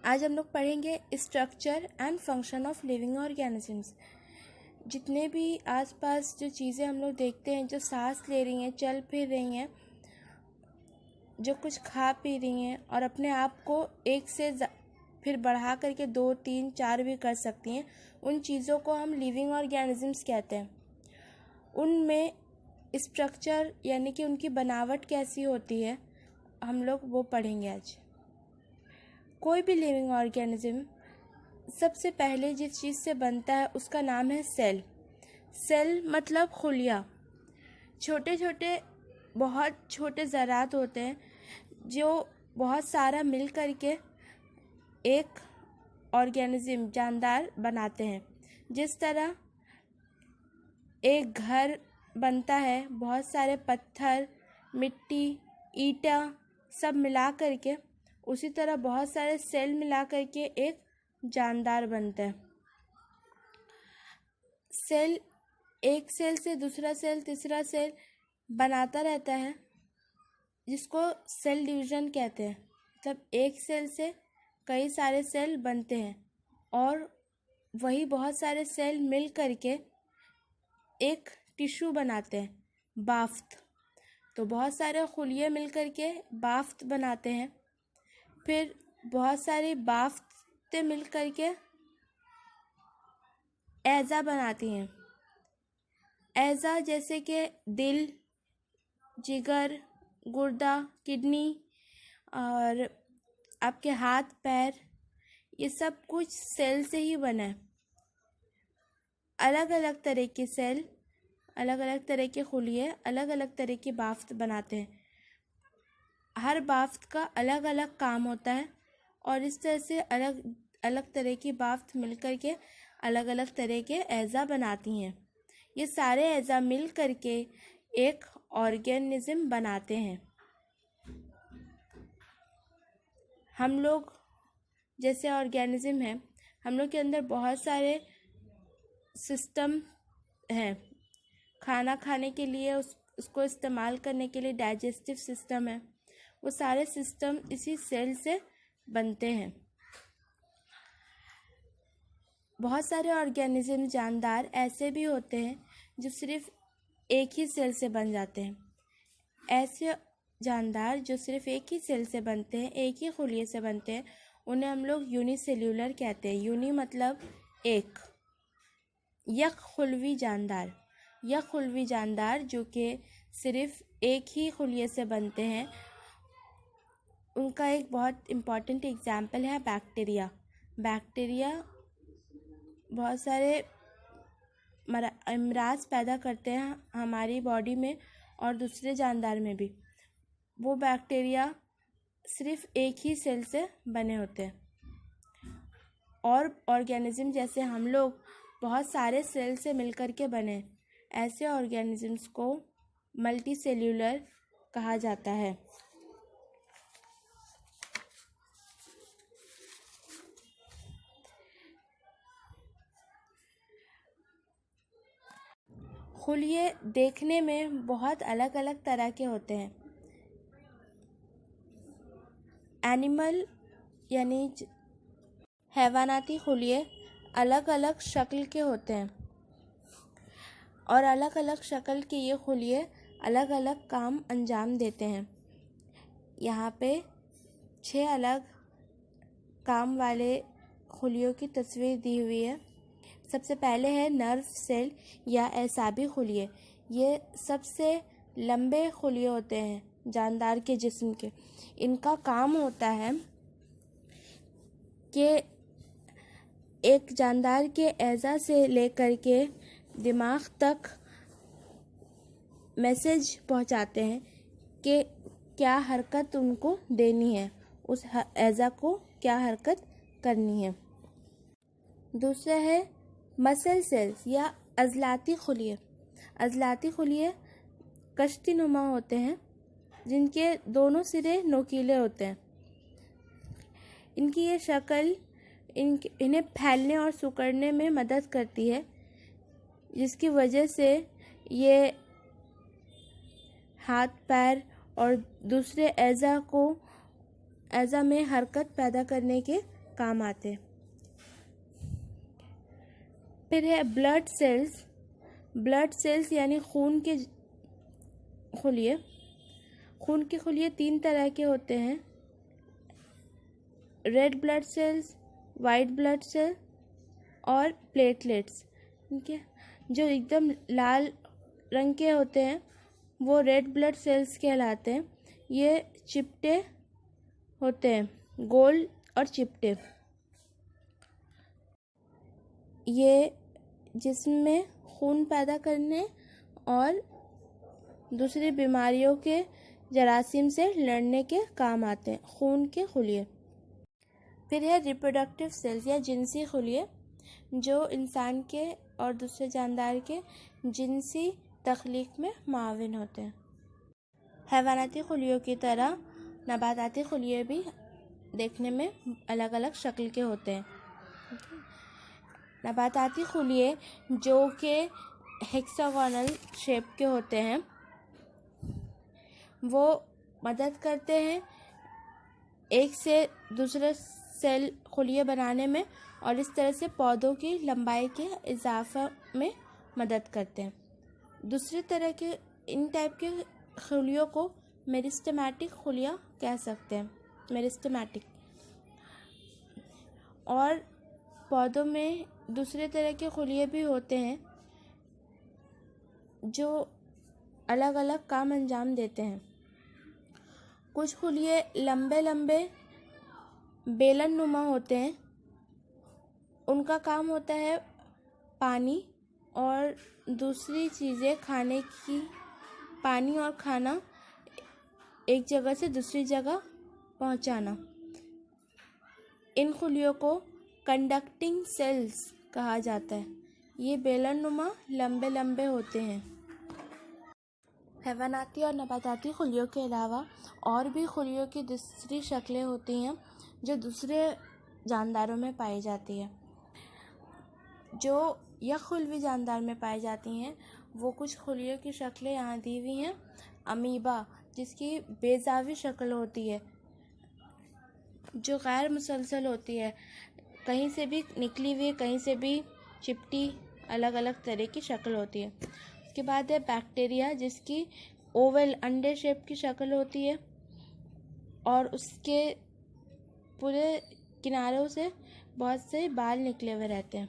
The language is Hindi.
आज हम लोग पढ़ेंगे structure and function of living organisms. जितने भी आसपास जो चीज़ें हम लोग देखते हैं, जो सांस ले रही हैं, चल फिर रही हैं, जो कुछ खा पी रही हैं और अपने आप को एक से फिर बढ़ा करके 2, 3, 4 भी कर सकती हैं, उन चीज़ों को हम लिविंग ऑर्गेनिजम्स कहते हैं। उनमें स्ट्रक्चर यानी कि उनकी बनावट कैसी होती है, हम लोग वो पढ़ेंगे आज। कोई भी लिविंग ऑर्गेनिज्म सबसे पहले जिस चीज़ से बनता है उसका नाम है सेल। सेल मतलब खुलिया। छोटे छोटे बहुत छोटे ज़रात होते हैं जो बहुत सारा मिल करके एक ऑर्गेनिज्म जानदार बनाते हैं। जिस तरह एक घर बनता है बहुत सारे पत्थर, मिट्टी, ईंटा सब मिला करके, उसी तरह बहुत सारे सेल मिला करके एक जानदार बनता है। सेल एक सेल से दूसरा सेल, तीसरा सेल बनाता रहता है, जिसको सेल डिवीज़न कहते हैं। मतलब एक सेल से कई सारे सेल बनते हैं और वही बहुत सारे सेल मिल करके एक टिश्यू बनाते हैं, बाफ्त। तो बहुत सारे खुलिये मिल करके बाफ्त बनाते हैं। फिर बहुत सारी बाफ्तें मिल करके एज़ा बनाती हैं। एज़ा जैसे कि दिल, जिगर, गुर्दा, किडनी और आपके हाथ पैर, ये सब कुछ सेल से ही बना है। अलग अलग तरह के सेल, अलग अलग तरह के खुलिये, अलग अलग तरह की बाफ्त बनाते हैं। हर बाफ्त का अलग अलग काम होता है और इस तरह से अलग अलग तरह की बाफ्त मिलकर के अलग अलग तरह के एज़ा बनाती हैं। ये सारे एज़ा मिल करके एक ऑर्गेनिज्म बनाते हैं। हम लोग जैसे ऑर्गेनिज्म हैं, हम लोग के अंदर बहुत सारे सिस्टम हैं। खाना खाने के लिए उसको इस्तेमाल करने के लिए डाइजेस्टिव सिस्टम है। वो सारे सिस्टम इसी सेल से बनते हैं। बहुत सारे ऑर्गेनिज्म जानदार ऐसे भी होते हैं जो सिर्फ एक ही सेल से बन जाते हैं। ऐसे जानदार जो सिर्फ एक ही सेल से बनते हैं, एक ही खुलिये से बनते हैं, उन्हें हम लोग यूनिसेल्यूलर कहते हैं। यूनि मतलब एक। यकखुलवी जानदार, यकखुलवी जानदार जो कि सिर्फ एक ही खुलिये से बनते हैं, उनका एक बहुत इम्पॉर्टेंट एग्जाम्पल है बैक्टीरिया। बैक्टीरिया बहुत सारे अमराज पैदा करते हैं हमारी बॉडी में और दूसरे जानदार में भी। वो बैक्टीरिया सिर्फ एक ही सेल से बने होते हैं। और ऑर्गेनिज्म जैसे हम लोग बहुत सारे सेल से मिलकर के बने, ऐसे ऑर्गेनिजम्स को मल्टी सेल्यूलर कहा जाता है। खुलिये देखने में बहुत अलग अलग तरह के होते हैं। एनिमल यानी हैवानाती खुलिये अलग अलग शक्ल के होते हैं और अलग अलग शक्ल के ये खुलिये अलग अलग काम अंजाम देते हैं। यहाँ पे 6 अलग काम वाले खुलियों की तस्वीर दी हुई है। सबसे पहले है नर्व सेल या एसाबी खुलिये। ये सबसे लंबे खुलिये होते हैं जानदार के जिस्म के। इनका काम होता है कि एक जानदार के एज़ा से लेकर के दिमाग तक मैसेज पहुंचाते हैं कि क्या हरकत उनको देनी है, उस एज़ा को क्या हरकत करनी है। दूसरा है मसल सेल्स या अज़लाती खुलिये। अज़लाती खुलिये कश्ती नुमा होते हैं जिनके दोनों सिरे नोकीले होते हैं। इनकी ये शक्ल इन्हें फैलने और सिकुड़ने में मदद करती है, जिसकी वजह से ये हाथ पैर और दूसरे एज़ा में हरकत पैदा करने के काम आते हैं। फिर है ब्लड सेल्स। ब्लड सेल्स यानी खून के खुलिये। खून के खुलिये 3 तरह के होते हैं, red blood cells, white blood cell और प्लेटलेट्स। ठीक है, जो एकदम लाल रंग के होते हैं वो रेड ब्लड सेल्स कहलाते हैं। ये चिपटे होते हैं, गोल और चिपटे। ये जिस्म में खून पैदा करने और दूसरी बीमारियों के जरासीम से लड़ने के काम आते हैं, खून के खुलिये। फिर है रिप्रोडक्टिव सेल्स या जिनसी खुलिये, जो इंसान के और दूसरे जानदार के जिनसी तख्लीक में मुआविन होते हैं। हैवानाती खुलियों की तरह नबाताती खुलिये भी देखने में अलग अलग शक्ल के होते हैं। नबाताती खुलिये जो कि हेक्सागोनल शेप के होते हैं, वो मदद करते हैं एक से दूसरे सेल खुलिये बनाने में और इस तरह से पौधों की लंबाई के इजाफा में मदद करते हैं। दूसरी तरह के इन टाइप के खुलियों को मेरिस्टेमेटिक खुलियाँ कह सकते हैं, मेरिस्टेमेटिक। और पौधों में दूसरे तरह के खुलिये भी होते हैं जो अलग अलग काम अंजाम देते हैं। कुछ खुलिये लंबे लंबे बेलन नुमा होते हैं, उनका काम होता है पानी और दूसरी चीज़ें खाने की, पानी और खाना एक जगह से दूसरी जगह पहुंचाना। इन खुलियों को कंडक्टिंग सेल्स कहा जाता है। ये बेलन नुमा लंबे लंबे होते हैं। हैवानाती और नबाताती खुलियों के अलावा और भी खुलियों की दूसरी शक्लें होती हैं जो दूसरे जानदारों में पाई जाती है। जो यखुल्वी जानदार में पाई जाती हैं वो कुछ खुलियों की शक्लें यहाँ दी हुई हैं। अमीबा, जिसकी बेजावी शक्ल होती है, जो गैर मुसलसल होती है, कहीं से भी निकली हुई, कहीं से भी चिपटी, अलग अलग तरह की शक्ल होती है। उसके बाद है बैक्टीरिया, जिसकी ओवल अंडे शेप की शक्ल होती है और उसके पूरे किनारों से बहुत से बाल निकले हुए रहते हैं।